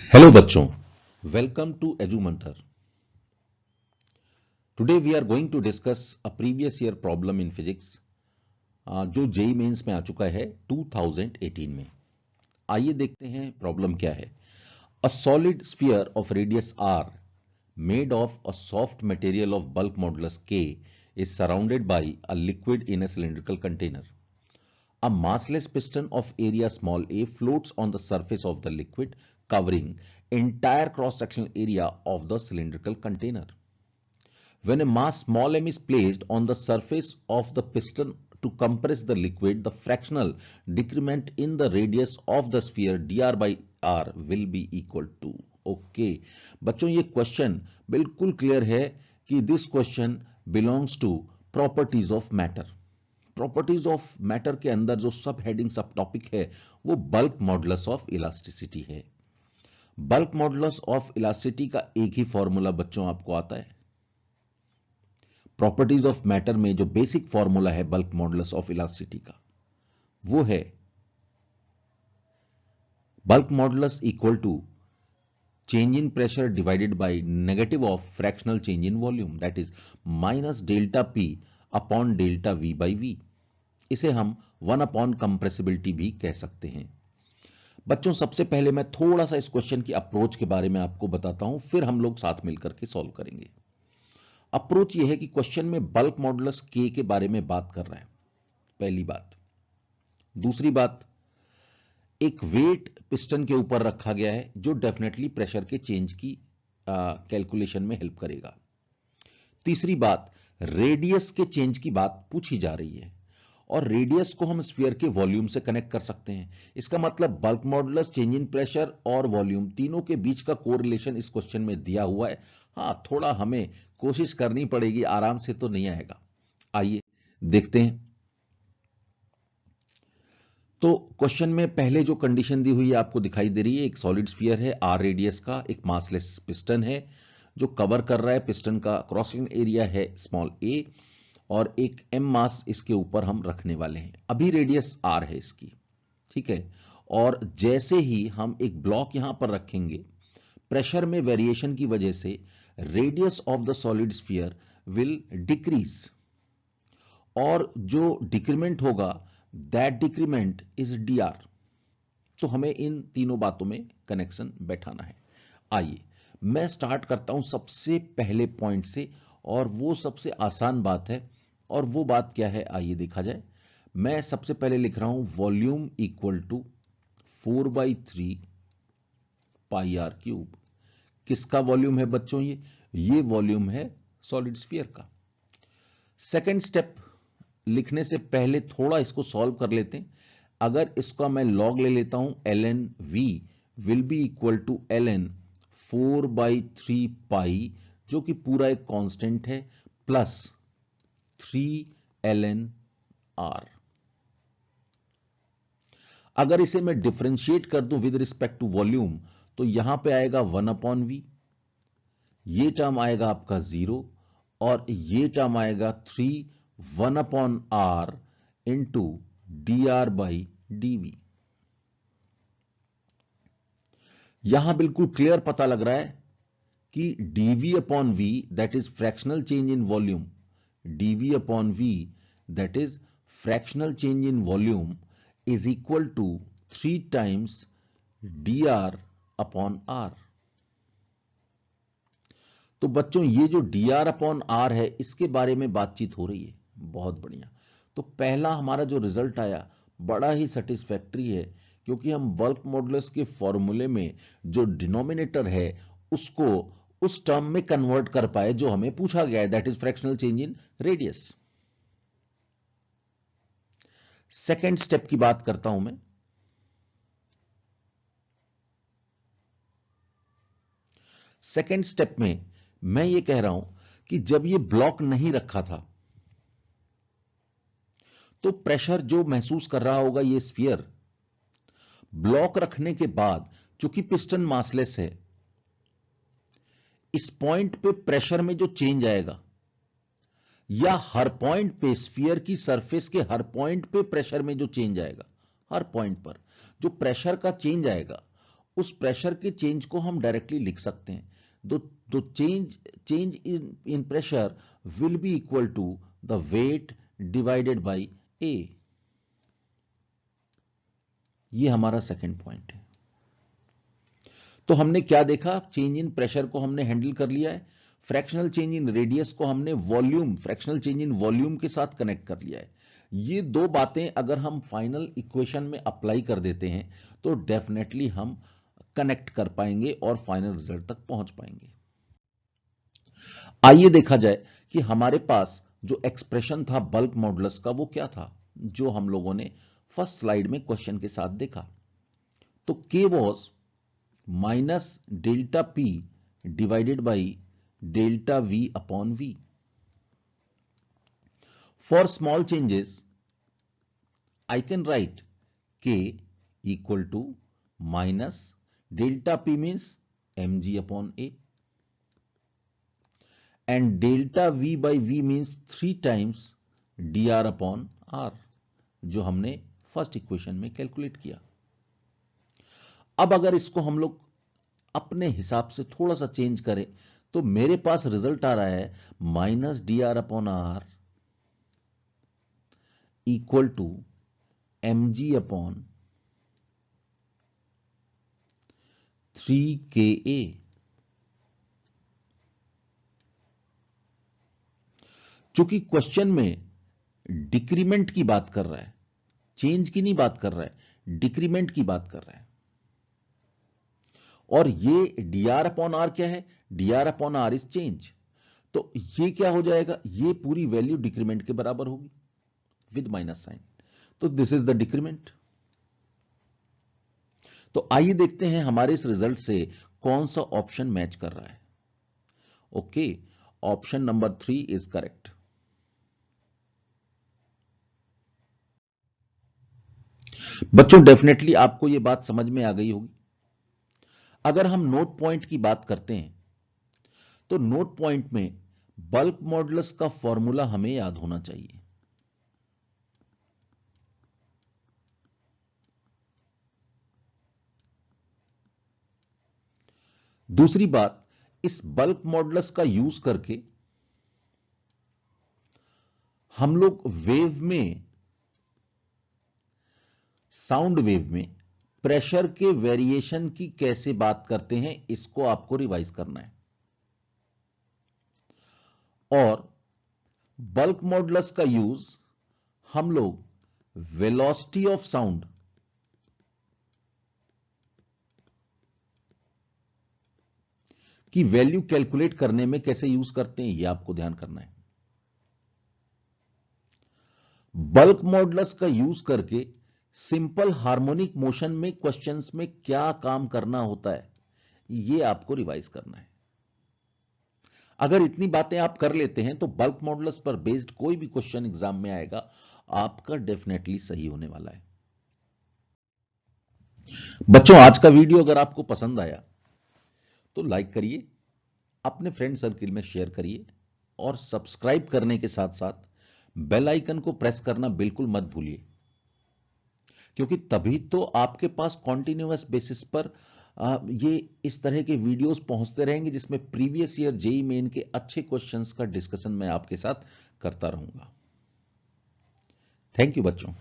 Hello बच्चों, welcome to Edu मंथर। Today we are going to discuss a previous year problem in physics जो JEE Mains में आ चुका है 2018 में। आइए देखते हैं प्रॉब्लम क्या है। A solid sphere of radius r made of a soft material of bulk modulus K is surrounded by a liquid in a cylindrical container. A massless piston of area small a floats on the surface of the liquid, covering entire cross-sectional area of the cylindrical container. When a mass small m is placed on the surface of the piston to compress the liquid, the fractional decrement in the radius of the sphere dr by r will be equal to. Okay बच्चों, ये question बिल्कुल clear है कि this question belongs to properties of matter. Properties of matter के अंदर जो subheading subtopic है वो बल्क मॉडुलस ऑफ इलास्टिसिटी है। बल्क मॉडुलस ऑफ इलास्टिसिटी का एक ही फॉर्मूला बच्चों आपको आता है। प्रॉपर्टीज ऑफ मैटर में जो बेसिक फॉर्मूला है बल्क मॉडुलस ऑफ इलास्टिसिटी का, वो है bulk modulus equal to change in pressure divided by negative of fractional change in volume, that is minus delta P upon delta V by V. इसे हम 1 upon compressibility भी कह सकते हैं। बच्चों, सबसे पहले मैं थोड़ा सा इस क्वेश्चन की अप्रोच के बारे में आपको बताता हूं, फिर हम लोग साथ मिलकर के सॉल्व करेंगे। अप्रोच यह है कि क्वेश्चन में बल्क मॉडुलस के बारे में बात कर रहा है, पहली बात। दूसरी बात, एक वेट पिस्टन के ऊपर रखा गया है जो डेफिनेटली प्रेशर के चेंज की कैलकुलेशन में हेल्प करेगा। तीसरी बात, रेडियस के चेंज की बात पूछी जा रही है और रेडियस को हम स्फीयर के वॉल्यूम से कनेक्ट कर सकते हैं। इसका मतलब bulk modulus, change in pressure और वॉल्यूम तीनों के बीच का कोरिलेशन इस क्वेश्चन में दिया हुआ है। हां, थोड़ा हमें कोशिश करनी पड़ेगी, आराम से तो नहीं आएगा। आइए देखते हैं। तो क्वेश्चन में पहले जो कंडीशन दी हुई है आपको दिखाई दे रही है। एक सॉलिड स्फीयर है आर रेडियस का, एक मासलेस पिस्टन है जो कवर कर रहा है। पिस्टन का क्रॉसिंग एरिया है स्मॉल ए और एक एम मास इसके ऊपर हम रखने वाले हैं। अभी रेडियस आर है इसकी, ठीक है। और जैसे ही हम एक ब्लॉक यहां पर रखेंगे, प्रेशर में वेरिएशन की वजह से radius of the solid sphere will decrease, और जो डिक्रीमेंट होगा that decrement is D R. तो हमें इन तीनों बातों में कनेक्शन बैठाना है। आइए मैं स्टार्ट करता हूं सबसे पहले पॉइंट से, और वो सबसे आसान बात है। और वो बात क्या है आइए देखा जाए। मैं सबसे पहले लिख रहा हूं volume equal to 4/3 pi r cube. किसका वॉल्यूम है बच्चों? ये वॉल्यूम है सॉलिड स्फीयर का। सेकेंड स्टेप लिखने से पहले थोड़ा इसको सॉल्व कर लेते हैं। अगर इसका मैं लॉग ले लेता हूं, ln v will be equal to ln 4/3 pi, जो कि पूरा एक कांस्टेंट है, प्लस 3 ln r। अगर इसे मैं डिफरेंशिएट कर दूं विद रिस्पेक्ट टू वॉल्यूम, तो यहां पे आएगा 1/v, ये टर्म आएगा आपका 0, और ये टर्म आएगा 3 1/r into d r by d V. यहां बिल्कुल क्लियर पता लग रहा है कि dv upon v that is fractional change in volume, dv upon v that is fractional change in volume is equal to 3 times dr upon r। तो बच्चों, ये जो dr अपॉन r है इसके बारे में बातचीत हो रही है। बहुत बढ़िया। तो पहला हमारा जो रिजल्ट आया बड़ा ही सेटिस्फैक्टरी है, क्योंकि हम बल्क मॉडुलस के फॉर्मूले में जो डिनोमिनेटर है उसको उस टर्म में कन्वर्ट कर पाए जो हमें पूछा गया है, that is fractional change in radius. Second step की बात करता हूं मैं। सेकेंड स्टेप में मैं ये कह रहा हूं कि जब ये ब्लॉक नहीं रखा था तो प्रेशर जो महसूस कर रहा होगा ये स्फीयर, ब्लॉक रखने के बाद चूंकि पिस्टन मासलेस है, इस पॉइंट पे प्रेशर में जो चेंज आएगा, या हर पॉइंट पे स्फीयर की सरफेस के हर पॉइंट पे प्रेशर में जो चेंज आएगा, हर पॉइंट पर जो प्रेशर का चेंज आएगा, उस प्रेशर के चेंज को हम डायरेक्टली लिख सकते हैं। तो change in pressure will be equal to the weight divided by A. ये हमारा सेकंड पॉइंट है। तो हमने क्या देखा, चेंज इन प्रेशर को हमने हैंडल कर लिया है, फ्रैक्शनल चेंज इन रेडियस को हमने फ्रैक्शनल चेंज इन वॉल्यूम के साथ कनेक्ट कर लिया है। ये दो बातें अगर हम फाइनल इक्वेशन में अप्लाई कर देते हैं तो डेफिनेटली हम कनेक्ट कर पाएंगे और फाइनल रिजल्ट तक पहुंच पाएंगे। आइए देखा जाए कि हमारे पास जो एक्सप्रेशन था बल्क मॉडुलस का वो क्या था, जो हम लोगों ने फर्स्ट स्लाइड में क्वेश्चन के साथ देखा। तो K was minus delta P divided by delta V upon V। For small changes I can write K equal to minus delta P means mg upon A and delta V by V means 3 times dr upon R, जो हमने first equation में calculate किया। अब अगर इसको हम लोग अपने हिसाब से थोड़ा सा चेंज करें तो मेरे पास रिजल्ट आ रहा है minus dr upon R equal to mg upon 3Ka। चूंकि क्वेश्चन में डिक्रीमेंट की बात कर रहा है, चेंज की नहीं बात कर रहा है, डिक्रीमेंट की बात कर रहा है। और ये dr अपॉन आर क्या है, dr upon r is change. तो ये क्या हो जाएगा, ये पूरी वैल्यू डिक्रीमेंट के बराबर होगी विद माइनस साइन। तो दिस इज द डिक्रीमेंट। तो आइए देखते हैं हमारे इस रिजल्ट से कौन सा ऑप्शन मैच कर रहा है। Okay, option number 3 is correct. बच्चों डेफिनेटली आपको यह बात समझ में आ गई होगी। अगर हम नोट पॉइंट की बात करते हैं तो नोट पॉइंट में बल्क मॉडुलस का फॉर्मूला हमें याद होना चाहिए। दूसरी बात, इस बल्क मॉडुलस का यूज करके हम लोग वेव में, साउंड वेव में प्रेशर के वेरिएशन की कैसे बात करते हैं, इसको आपको रिवाइज करना है। और बल्क मॉडुलस का यूज हम लोग वेलोसिटी ऑफ साउंड की वैल्यू कैलकुलेट करने में कैसे यूज करते हैं, यह आपको ध्यान करना है। बल्क मॉडुलस का यूज करके सिंपल हार्मोनिक मोशन में क्वेश्चंस में क्या काम करना होता है, यह आपको रिवाइज करना है। अगर इतनी बातें आप कर लेते हैं तो बल्क मॉडुलस पर बेस्ड कोई भी क्वेश्चन एग्जाम में आएगा आपका डेफिनेटली सही होने वाला है। बच्चों, आज का वीडियो अगर आपको पसंद आया तो लाइक करिए, अपने फ्रेंड सर्किल में शेयर करिए और सब्सक्राइब करने के साथ साथ बेल आइकन को प्रेस करना बिल्कुल मत भूलिए, क्योंकि तभी तो आपके पास कॉन्टिन्यूअस बेसिस पर ये इस तरह के वीडियोस पहुंचते रहेंगे जिसमें प्रीवियस ईयर जेईई मेन के अच्छे क्वेश्चंस का डिस्कशन मैं आपके साथ करता रहूंगा। थैंक यू बच्चों।